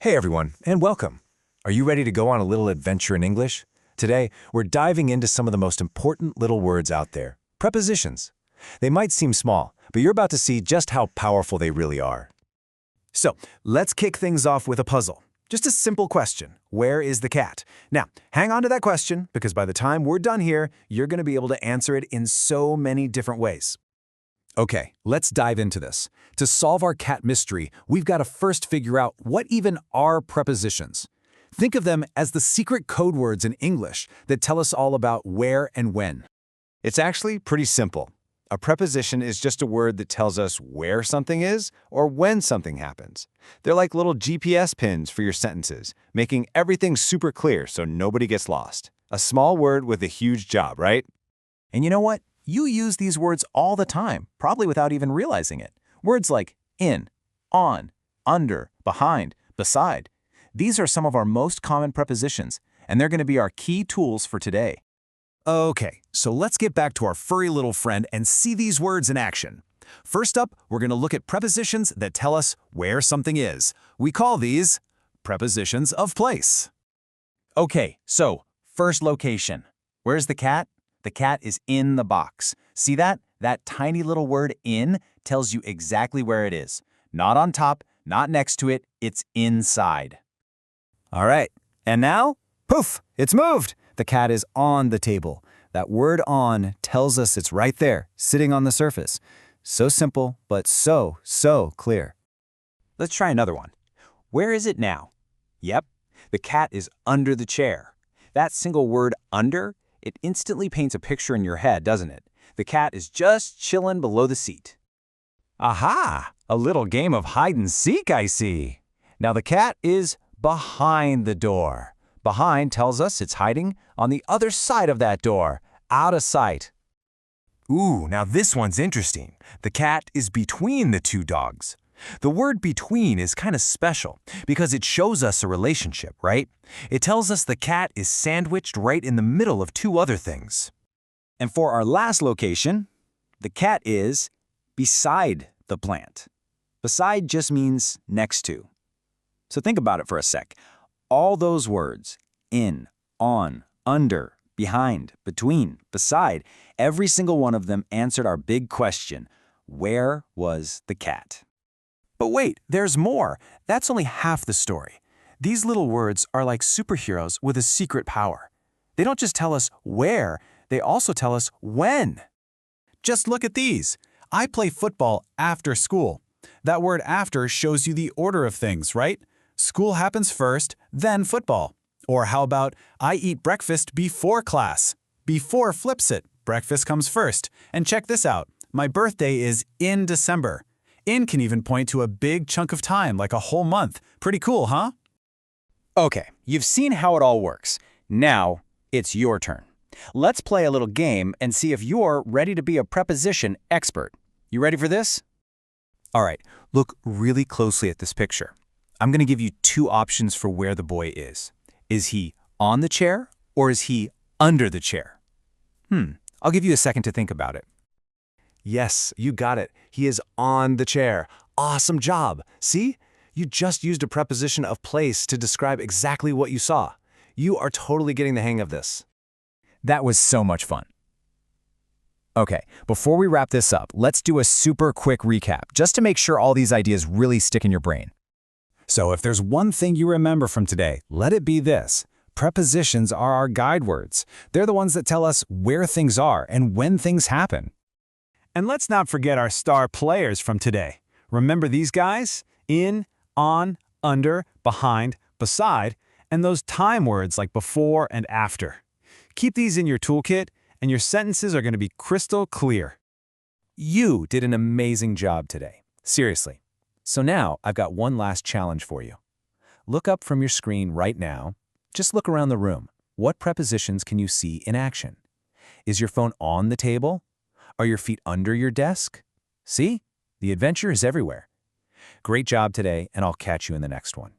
Hey everyone, and welcome. Are you ready to go on a little adventure in English? Today, we're diving into some of the most important little words out there, prepositions. They might seem small, but you're about to see just how powerful they really are. So, let's kick things off with a puzzle. Just a simple question. Where is the cat? Now, hang on to that question, because by the time we're done here, you're going to be able to answer it in so many different ways. Okay, let's dive into this. To solve our cat mystery, we've got to first figure out what even are prepositions. Think of them as the secret code words in English that tell us all about where and when. It's actually pretty simple. A preposition is just a word that tells us where something is or when something happens. They're like little GPS pins for your sentences, making everything super clear so nobody gets lost. A small word with a huge job, right? And you know what? You use these words all the time, probably without even realizing it. Words like in, on, under, behind, beside. These are some of our most common prepositions, and they're going to be our key tools for today. Okay, so let's get back to our furry little friend and see these words in action. First up, we're going to look at prepositions that tell us where something is. We call these prepositions of place. Okay, so first location. Where's the cat? The cat is in the box. See that? That tiny little word in tells you exactly where it is. Not on top, not next to it, it's inside. All right, and now, poof, it's moved. The cat is on the table. That word on tells us it's right there, sitting on the surface. So simple, but so clear. Let's try another one. Where is it now? Yep, the cat is under the chair. That single word under, it instantly paints a picture in your head, doesn't it? The cat is just chilling below the seat. Aha! A little game of hide and seek, I see. Now the cat is behind the door. Behind tells us it's hiding on the other side of that door, out of sight. Ooh, now this one's interesting. The cat is between the two dogs. The word between is kind of special because it shows us a relationship, right? It tells us the cat is sandwiched right in the middle of two other things. And for our last location, the cat is beside the plant. Beside just means next to. So think about it for a sec. All those words, in, on, under, behind, between, beside, every single one of them answered our big question, where was the cat? But wait, there's more. That's only half the story. These little words are like superheroes with a secret power. They don't just tell us where, they also tell us when. Just look at these. I play football after school. That word after shows you the order of things, right? School happens first, then football. Or how about I eat breakfast before class? Before flips it. Breakfast comes first. And check this out. My birthday is in December. In can even point to a big chunk of time, like a whole month. Pretty cool, huh? Okay, you've seen how it all works. Now, it's your turn. Let's play a little game and see if you're ready to be a preposition expert. You ready for this? All right, look really closely at this picture. I'm going to give you two options for where the boy is. Is he on the chair or is he under the chair? I'll give you a second to think about it. Yes, you got it. He is on the chair. Awesome job. See? You just used a preposition of place to describe exactly what you saw. You are totally getting the hang of this. That was so much fun. Okay, before we wrap this up, let's do a super quick recap, just to make sure all these ideas really stick in your brain. So if there's one thing you remember from today, let it be this. Prepositions are our guide words. They're the ones that tell us where things are and when things happen. And let's not forget our star players from today. Remember these guys? In, on, under, behind, beside, and those time words like before and after. Keep these in your toolkit, and your sentences are going to be crystal clear. You did an amazing job today. Seriously. So now I've got one last challenge for you. Look up from your screen right now. Just look around the room. What prepositions can you see in action? Is your phone on the table? Are your feet under your desk? See? The adventure is everywhere. Great job today, and I'll catch you in the next one.